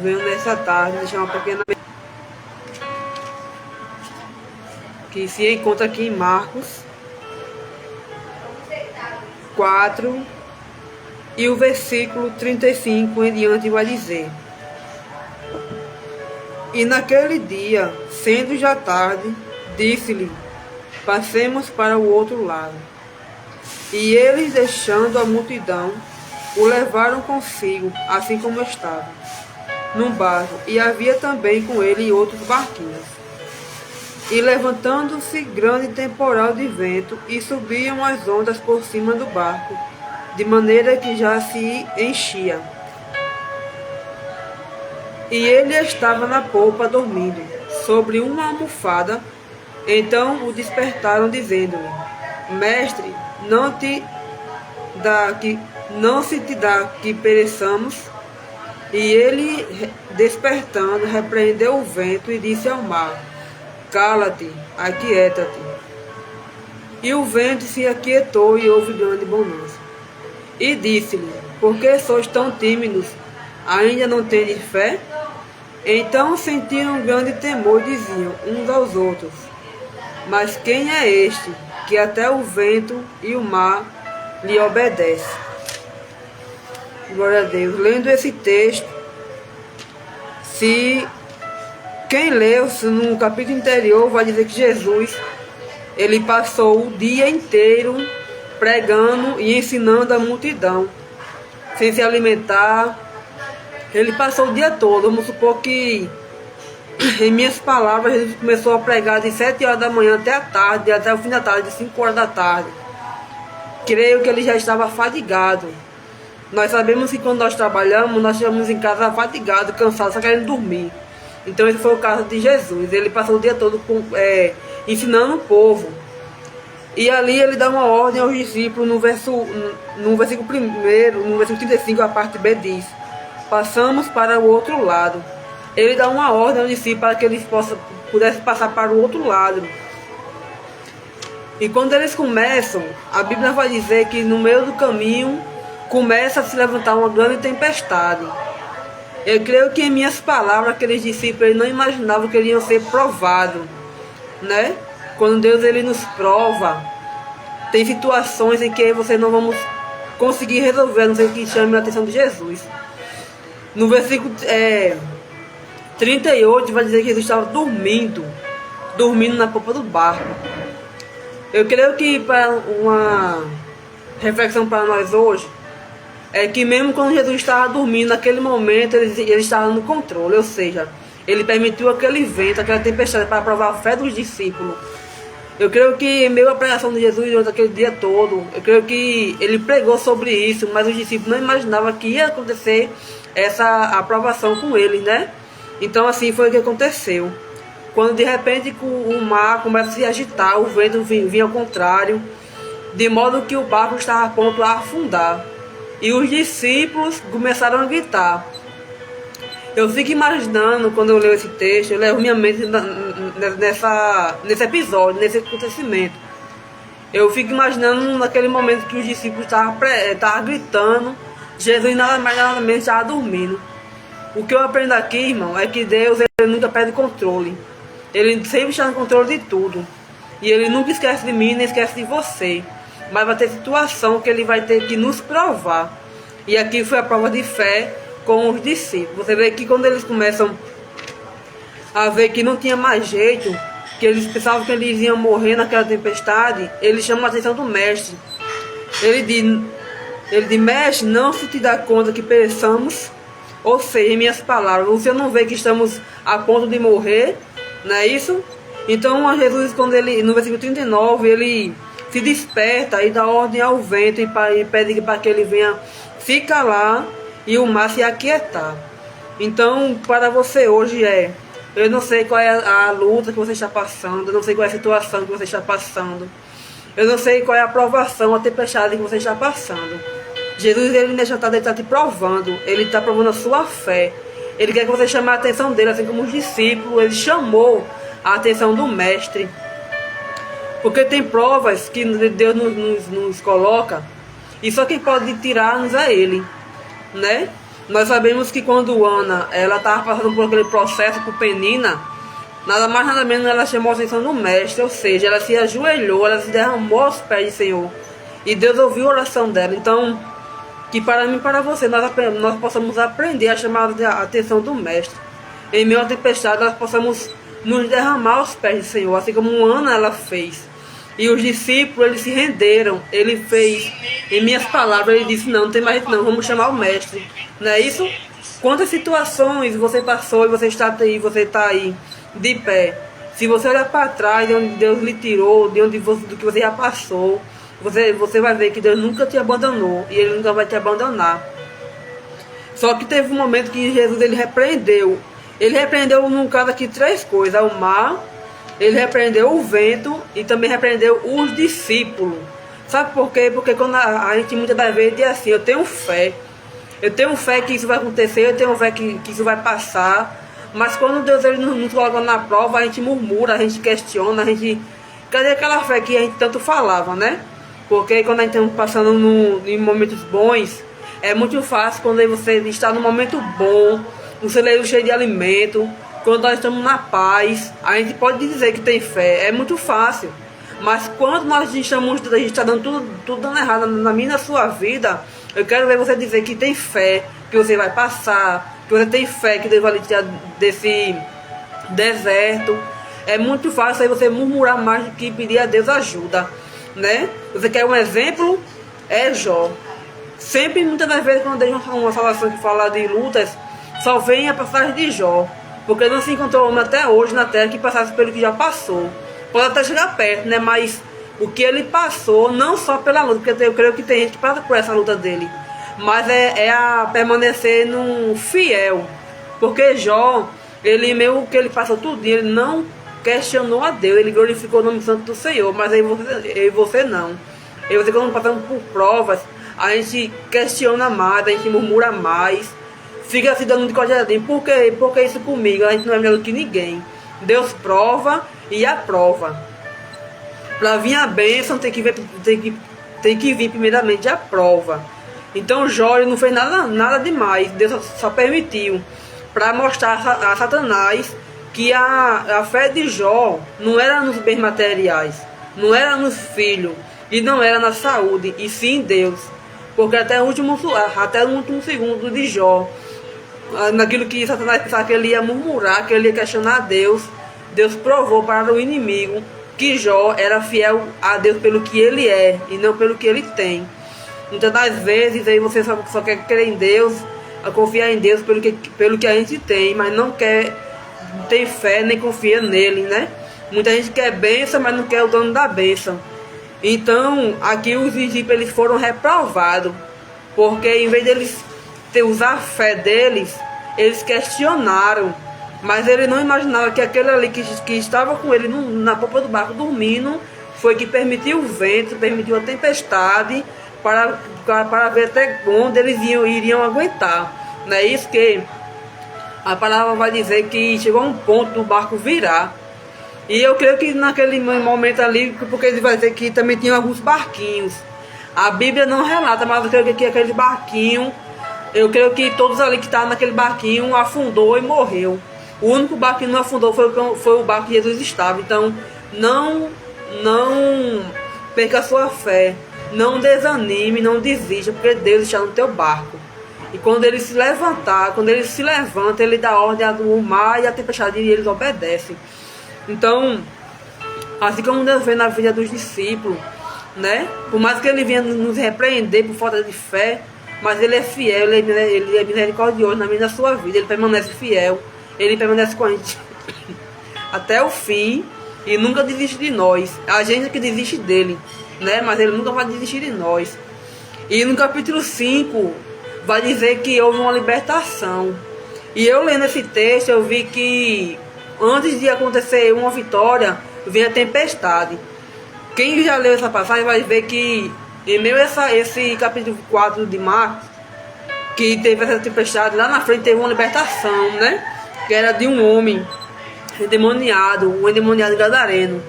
Venho nessa tarde deixar uma pequena que se encontra aqui em Marcos 4 e o versículo 35 em diante vai dizer: E naquele dia, sendo já tarde, disse-lhe: Passemos para o outro lado. E eles, deixando a multidão, o levaram consigo, assim como estava, num barco, e havia também com ele outros barquinhos. E levantando-se grande temporal de vento, e subiam as ondas por cima do barco, de maneira que já se enchia. E ele estava na polpa dormindo, sobre uma almofada. Então o despertaram, dizendo-lhe: Mestre, não se te dá que pereçamos? E ele, despertando, repreendeu o vento e disse ao mar: Cala-te, aquieta-te. E o vento se aquietou e houve grande bonança. E disse-lhe: Por que sois tão tímidos? Ainda não tendes fé? Então sentiram um grande temor e diziam uns aos outros: Mas quem é este, que até o vento e o mar lhe obedecem? Glória a Deus. Lendo esse texto, se quem leu no capítulo anterior vai dizer que Jesus, ele passou o dia inteiro pregando e ensinando a multidão, sem se alimentar. Ele passou o dia todo. Vamos supor que, em minhas palavras, ele começou a pregar de 7 horas da manhã até a tarde, até o fim da tarde, de 5 horas da tarde. Creio que ele já estava fadigado. Nós sabemos que quando nós trabalhamos, nós chegamos em casa fatigados, cansados, só querendo dormir. Então esse foi o caso de Jesus. Ele passou o dia todo ensinando o povo. E ali ele dá uma ordem aos discípulos no versículo 1, no versículo 35, a parte B diz: Passamos para o outro lado. Ele dá uma ordem aos discípulos para que eles pudessem passar para o outro lado. E quando eles começam, a Bíblia vai dizer que no meio do caminho começa a se levantar uma grande tempestade. Eu creio que, em minhas palavras, aqueles discípulos eles não imaginavam que eles iam ser provados, né? Quando Deus ele nos prova, tem situações em que você não vamos conseguir resolver, a não ser que chame a atenção de Jesus. No versículo 38 vai dizer que Jesus estava dormindo na polpa do barco. Eu creio que, para uma reflexão para nós hoje, é que mesmo quando Jesus estava dormindo, naquele momento ele estava no controle, ou seja, ele permitiu aquele vento, aquela tempestade para provar a fé dos discípulos. Eu creio que, em meio à pregação de Jesus durante aquele dia todo, eu creio que ele pregou sobre isso, mas os discípulos não imaginavam que ia acontecer essa aprovação com eles, né? Então assim foi o que aconteceu. Quando de repente o mar começa a se agitar, o vento vinha ao contrário, de modo que o barco estava a ponto a afundar. E os discípulos começaram a gritar. Eu fico imaginando, quando eu leio esse texto, eu levo minha mente nesse episódio, nesse acontecimento. Eu fico imaginando naquele momento que os discípulos estavam gritando, Jesus nada mais nada menos estava dormindo. O que eu aprendo aqui, irmão, é que Deus ele nunca perde controle. Ele sempre está no controle de tudo. E ele nunca esquece de mim, nem esquece de você. Mas vai ter situação que ele vai ter que nos provar. E aqui foi a prova de fé com os discípulos. Você vê que quando eles começam a ver que não tinha mais jeito, que eles pensavam que eles iam morrer naquela tempestade, ele chama a atenção do mestre. Ele diz: Mestre, não se te dá conta que pereçamos? Ou seja, em minhas palavras, você não vê que estamos a ponto de morrer? Não é isso? Então Jesus, quando ele, no versículo 39, ele se desperta e dá ordem ao vento e pede para que ele venha ficar lá e o mar se aquietar. Então, para você hoje eu não sei qual é a luta que você está passando, eu não sei qual é a situação que você está passando, eu não sei qual é a provação, a tempestade que você está passando. Jesus, ele nessa tarde, ele está te provando, ele está provando a sua fé. Ele quer que você chame a atenção dele, assim como os discípulos, ele chamou a atenção do mestre. Porque tem provas que Deus nos coloca, e só quem pode tirar-nos é ele, né? Nós sabemos que quando Ana, ela estava passando por aquele processo com Penina, nada mais nada menos ela chamou a atenção do mestre, ou seja, ela se ajoelhou, ela se derramou aos pés do Senhor. E Deus ouviu a oração dela. Então, que para mim e para você, nós possamos aprender a chamar a atenção do mestre. Em meio à tempestade, nós possamos nos derramar aos pés do Senhor, assim como Ana ela fez. E os discípulos, eles se renderam. Ele fez, em minhas palavras, ele disse, não tem mais jeito não, vamos chamar o mestre. Não é isso? Quantas situações você passou e você está aí, de pé. Se você olhar para trás, de onde Deus lhe tirou, do que você já passou, você vai ver que Deus nunca te abandonou e Ele nunca vai te abandonar. Só que teve um momento que Jesus, ele repreendeu. Ele repreendeu, no caso aqui, 3 coisas. O mar, ele repreendeu o vento e também repreendeu os discípulos. Sabe por quê? Porque quando a gente muitas das vezes diz assim, eu tenho fé que isso vai acontecer, eu tenho fé que isso vai passar. Mas quando Deus ele nos coloca na prova, a gente murmura, a gente questiona, a gente... Cadê aquela fé que a gente tanto falava, né? Porque quando a gente está passando em momentos bons, é muito fácil quando você está num momento bom, um celeiro cheio de alimento, quando nós estamos na paz, a gente pode dizer que tem fé, é muito fácil. Mas quando a gente está dando tudo dando errado na minha e na sua vida, eu quero ver você dizer que tem fé, que você vai passar, que você tem fé que Deus vai lhe tirar desse deserto. É muito fácil aí você murmurar mais do que pedir a Deus ajuda, né? Você quer um exemplo? É Jó. Sempre, muitas das vezes, quando tem uma falação que fala de lutas, só vem a passagem de Jó. Porque não se encontrou homem até hoje na terra que passasse pelo que já passou. Pode até chegar perto, né? Mas o que ele passou, não só pela luta, porque eu creio que tem gente que passa por essa luta dele, mas é a permanecer num fiel. Porque Jó, ele mesmo que ele passou tudo, ele não questionou a Deus, ele glorificou o nome santo do Senhor. Mas aí você não. E você, quando passando por provas, a gente questiona mais, a gente murmura mais, fica se dando de cojadinho. Por que isso comigo? A gente não é melhor que ninguém. Deus prova e aprova. Para vir a bênção tem que vir primeiramente a prova. Então Jó não fez nada demais. Deus só permitiu para mostrar a Satanás que a fé de Jó não era nos bens materiais, não era nos filhos e não era na saúde, e sim em Deus. Porque até o último segundo de Jó, naquilo que Satanás pensava que ele ia murmurar, que ele ia questionar a Deus, Deus provou para o inimigo que Jó era fiel a Deus pelo que ele é e não pelo que ele tem. Então, às vezes, aí você só quer crer em Deus, a confiar em Deus pelo que a gente tem, mas não quer ter fé nem confia nele, né? Muita gente quer bênção, mas não quer o dono da bênção. Então, aqui os discípulos eles foram reprovados, porque em vez deles usar a fé deles, eles questionaram. Mas ele não imaginava que aquele ali que estava com ele na popa do barco dormindo, foi que permitiu o vento, permitiu a tempestade, para ver até onde eles iriam aguentar. Não é isso que a palavra vai dizer, que chegou a um ponto do barco virar. E eu creio que naquele momento ali, porque ele vai dizer que também tinha alguns barquinhos. A Bíblia não relata, mas eu creio que aquele barquinho, eu creio que todos ali que estavam naquele barquinho afundou e morreu. O único barco que não afundou foi o barco que Jesus estava. Então, não perca a sua fé. Não desanime, não desista, porque Deus está no teu barco. E quando ele se levantar, quando ele se levanta, ele dá ordem ao mar e à tempestade, e eles obedecem. Então, assim como Deus vê na vida dos discípulos, né? Por mais que ele venha nos repreender por falta de fé, mas ele é fiel, ele é misericordioso na vida da sua vida, ele permanece fiel, ele permanece com a gente até o fim e nunca desiste de nós. A gente é que desiste dele, né? Mas ele nunca vai desistir de nós. E no capítulo 5 vai dizer que houve uma libertação. E eu lendo esse texto, eu vi que antes de acontecer uma vitória, vem a tempestade. Quem já leu essa passagem vai ver que em meio a esse capítulo 4 de Marcos, que teve essa tempestade, lá na frente teve uma libertação, né? Que era de um homem endemoniado, um endemoniado gadareno.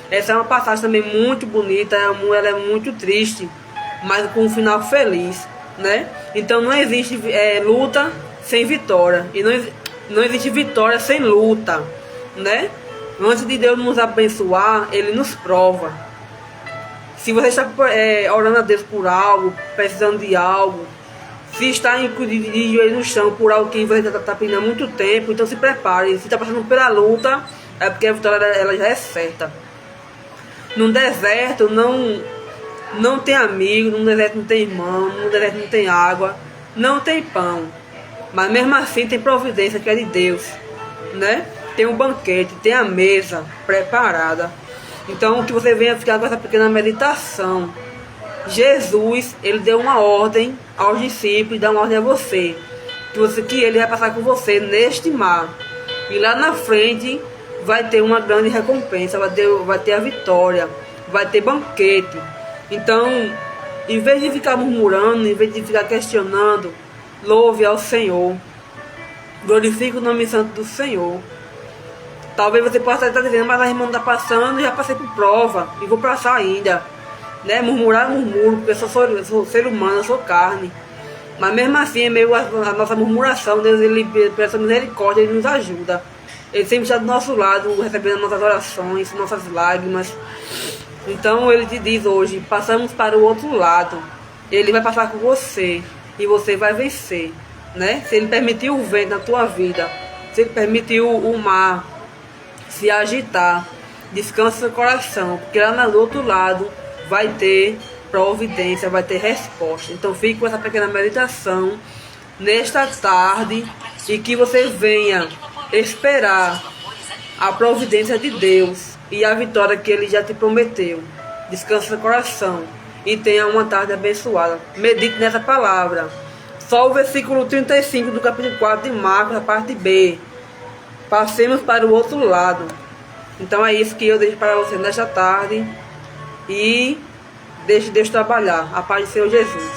Essa é uma passagem também muito bonita, ela é muito triste, mas com um final feliz, né? Então não existe luta sem vitória. E não existe vitória sem luta, né? Antes de Deus nos abençoar, Ele nos prova. Se você está orando a Deus por algo, precisando de algo, se está de joelho no chão por algo que você está pedindo há muito tempo, então se prepare. Se está passando pela luta, é porque a vitória ela já é certa. No deserto não tem amigo, no deserto não tem irmão, no deserto não tem água, não tem pão. Mas mesmo assim tem providência que é de Deus, né? Tem um banquete, tem a mesa preparada. Então que você venha ficar com essa pequena meditação. Jesus, ele deu uma ordem aos discípulos, dá uma ordem a você, que ele vai passar com você neste mar. E lá na frente vai ter uma grande recompensa, vai ter a vitória, vai ter banquete. Então, em vez de ficar murmurando, em vez de ficar questionando, louve ao Senhor. Glorifique o nome santo do Senhor. Talvez você possa estar dizendo, mas a irmã está passando e já passei por prova, e vou passar ainda. Né? Murmurar, murmuro, porque eu sou ser humano, eu sou carne. Mas mesmo assim, é meio a nossa murmuração, Deus, ele, pela sua misericórdia, Ele nos ajuda. Ele sempre está do nosso lado, recebendo nossas orações, nossas lágrimas. Então Ele te diz hoje, passamos para o outro lado. Ele vai passar com você e você vai vencer, né? Se Ele permitiu o vento na tua vida, se Ele permitiu o mar se agitar, descansa seu coração, porque lá do outro lado vai ter providência, vai ter resposta. Então fique com essa pequena meditação nesta tarde e que você venha esperar a providência de Deus e a vitória que Ele já te prometeu. Descansa seu coração e tenha uma tarde abençoada. Medite nessa palavra. Só o versículo 35 do capítulo 4 de Marcos, a parte B. Passemos para o outro lado. Então é isso que eu deixo para você nesta tarde. E deixe Deus trabalhar. A paz do Senhor Jesus.